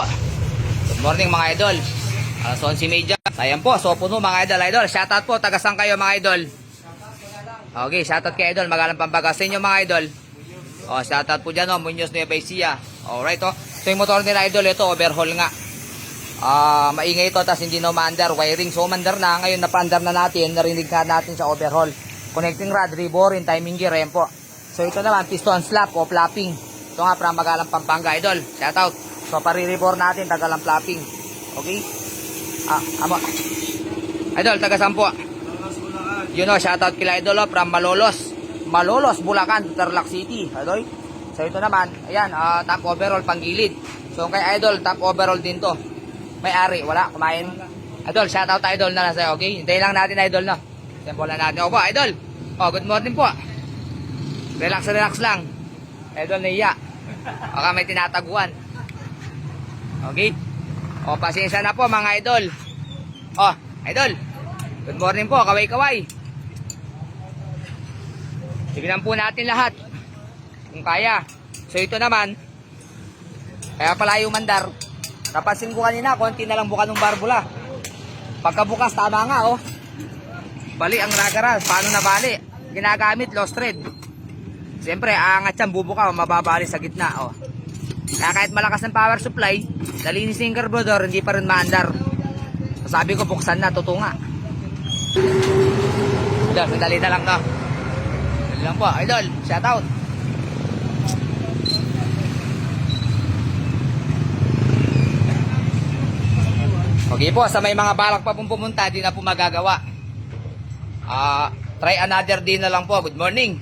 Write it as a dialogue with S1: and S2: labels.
S1: Good morning mga idol. Alas 11:30. Ayan po, so puno mga idol. Shoutout po, taga saan kayo mga idol? Okay, shoutout kay idol, Magalang Pampanga sa inyo mga idol. Shoutout po dyan, Muñoz Nueva Ecija. Alright, so yung motor nila idol, ito overhaul nga. Maingay ito, tas hindi na ma-under wiring. So mandar na, ngayon napa-under na natin, narinig ka natin sa overhaul. Connecting rod, reboring, timing gear, ayan po. So ito naman, piston slap o flapping. Ito nga, from Magalang Pampanga idol. Shoutout. So pari-report natin, tagalang flapping. Okay? Amo. Idol, taga saan po? You know, shoutout kila idol from Malolos, Bulacan, Tarlac City. Idol. So ito naman, ayan, top overall panggilid. So kay idol, top overall din to. May-ari, wala, kumain. Idol, shoutout idol na lang sa'yo, okay? Hintayin lang natin idol, no? Tempo lang natin. Opo, idol. Good morning po. Relax lang. Idol na iya. Baka may tinataguan. Okay? Pasensya na po mga idol. Idol. Good morning po, kaway-kaway. Tignan po natin lahat. Kung kaya. So ito naman, kaya pala yung mandar. Napansin ko kanina, konti na lang buka ng barbula. Pagkabukas, tama nga, bali ang ragaran. Paano na bali? Ginagamit, lost thread. Siyempre, aangat yan, bubuka, mababali sa gitna, Kaya kahit malakas ng power supply, nalinis yung carburetor, hindi pa rin maandar. Sabi ko, buksan na, tutunga. Idol, sandali na lang, Sandali lang po, idol, shoutout. Okay po, sa may mga balak pa pong pumunta, di na po magagawa. Try another day na lang po. Good morning.